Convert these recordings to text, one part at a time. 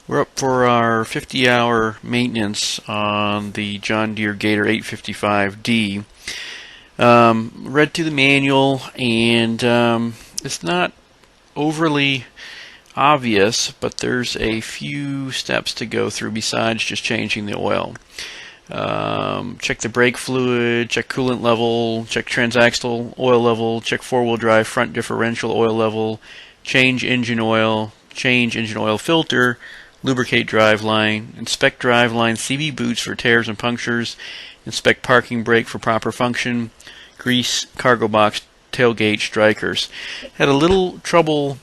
We're up for our 50-hour maintenance on the John Deere Gator 855D. Read through the manual, and it's not overly obvious, but there's a few steps to go through besides just changing the oil. Check the brake fluid, check coolant level, check transaxle oil level, check four-wheel drive front differential oil level, change engine oil filter, lubricate driveline, inspect driveline CV boots for tears and punctures, inspect parking brake for proper function, grease cargo box tailgate strikers. Had a little trouble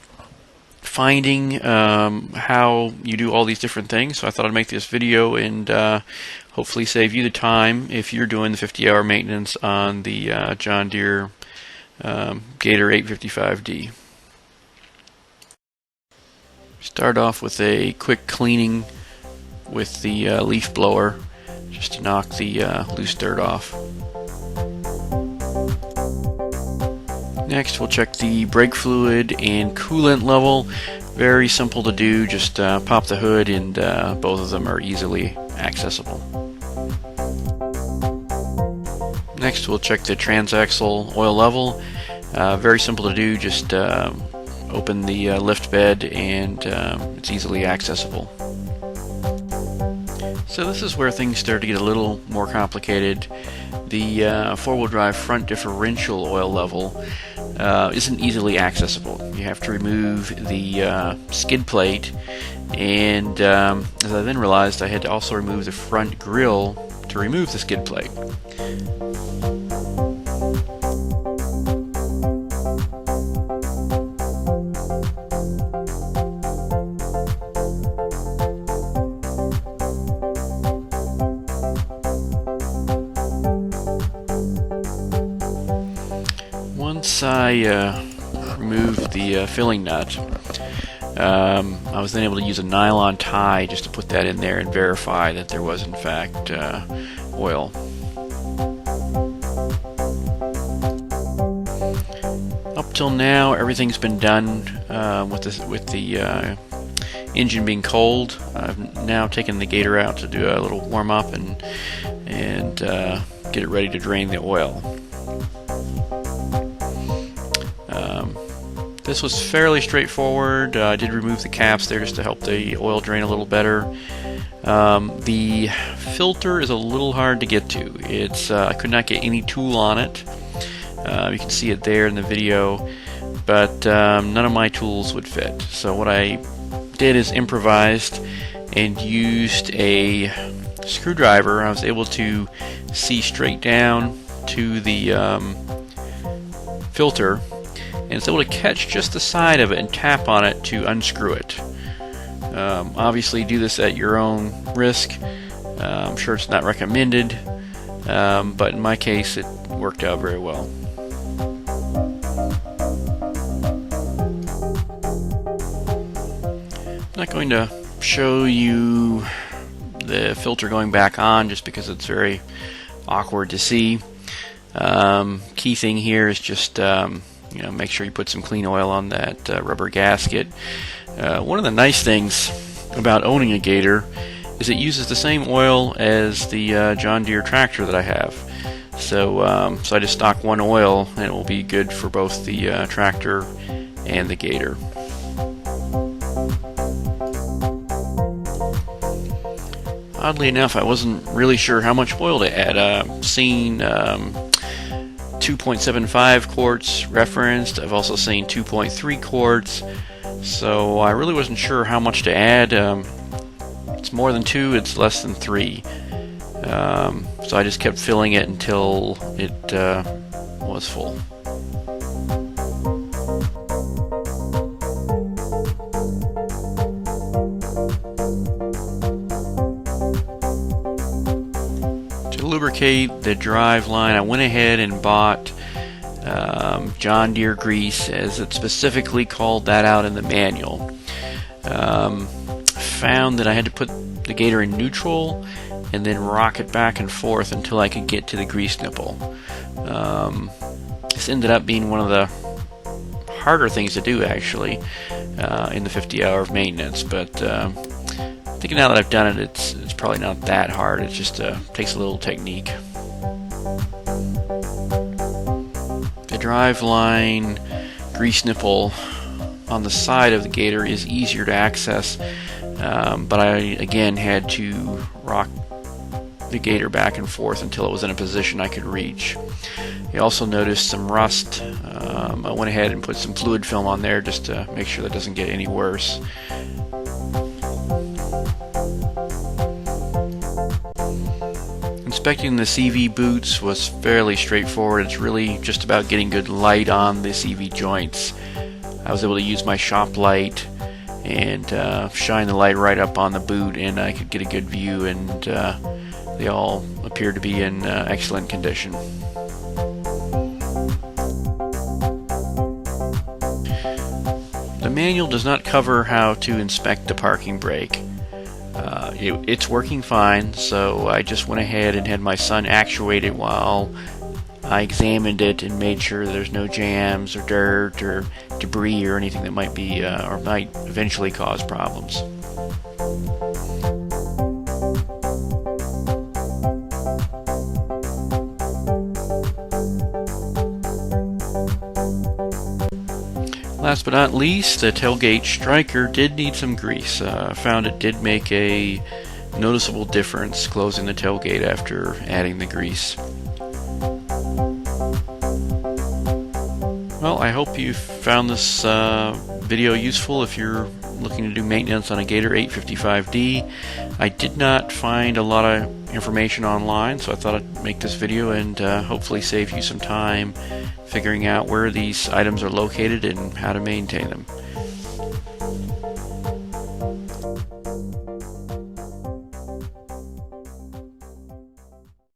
finding how you do all these different things, so I thought I'd make this video and hopefully save you the time if you're doing the 50-hour maintenance on the John Deere Gator 855D. Start off with a quick cleaning with the leaf blower just to knock the loose dirt off. Next, we'll check the brake fluid and coolant level. Very simple to do, just pop the hood and both of them are easily accessible. Next, we'll check the transaxle oil level. Very simple to do, just open the lift bed and it's easily accessible. So this is where things start to get a little more complicated. The four-wheel drive front differential oil level isn't easily accessible. You have to remove the skid plate, and as I then realized, I had to also remove the front grille to remove the skid plate. Once I removed the filling nut, I was then able to use a nylon tie just to put that in there and verify that there was in fact oil. Up till now, everything's been done with the engine being cold. I've now taken the Gator out to do a little warm up and get it ready to drain the oil. This was fairly straightforward. I did remove the caps there just to help the oil drain a little better. The filter is a little hard to get to. I could not get any tool on it. You can see it there in the video, but none of my tools would fit. So what I did is improvised and used a screwdriver. I was able to see straight down to the filter, and it's able to catch just the side of it and tap on it to unscrew it. Obviously do this at your own risk. I'm sure it's not recommended, but in my case it worked out very well. I'm not going to show you the filter going back on just because it's very awkward to see. Key thing here is just make sure you put some clean oil on that rubber gasket. One of the nice things about owning a Gator is it uses the same oil as the John Deere tractor that I have. So I just stock one oil and it will be good for both the tractor and the Gator. Oddly enough, I wasn't really sure how much oil to add. I've seen 2.75 quarts referenced. I've also seen 2.3 quarts. So I really wasn't sure how much to add. It's more than 2, it's less than 3. So I just kept filling it until it was full. To lubricate the drive line, I went ahead and bought John Deere grease, as it specifically called that out in the manual. Found that I had to put the Gator in neutral and then rock it back and forth until I could get to the grease nipple. This ended up being one of the harder things to do, actually, in the 50 hour of maintenance, but thinking now that I've done it, it's probably not that hard. It just takes a little technique. The drive line grease nipple on the side of the Gator is easier to access, but I again had to rock the Gator back and forth until it was in a position I could reach. You also noticed some rust. I went ahead and put some fluid film on there just to make sure that doesn't get any worse. Inspecting the CV boots was fairly straightforward. It's really just about getting good light on the CV joints. I was able to use my shop light and shine the light right up on the boot, and I could get a good view, and they all appeared to be in excellent condition. The manual does not cover how to inspect the parking brake. It's working fine, so I just went ahead and had my son actuate it while I examined it and made sure there's no jams or dirt or debris or anything that might be or might eventually cause problems. Last but not least, the tailgate striker did need some grease. I found it did make a noticeable difference closing the tailgate after adding the grease. Well, I hope you found this video useful if you're looking to do maintenance on a Gator 855D. I did not find a lot of information online, so I thought I'd make this video and hopefully save you some time figuring out where these items are located and how to maintain them.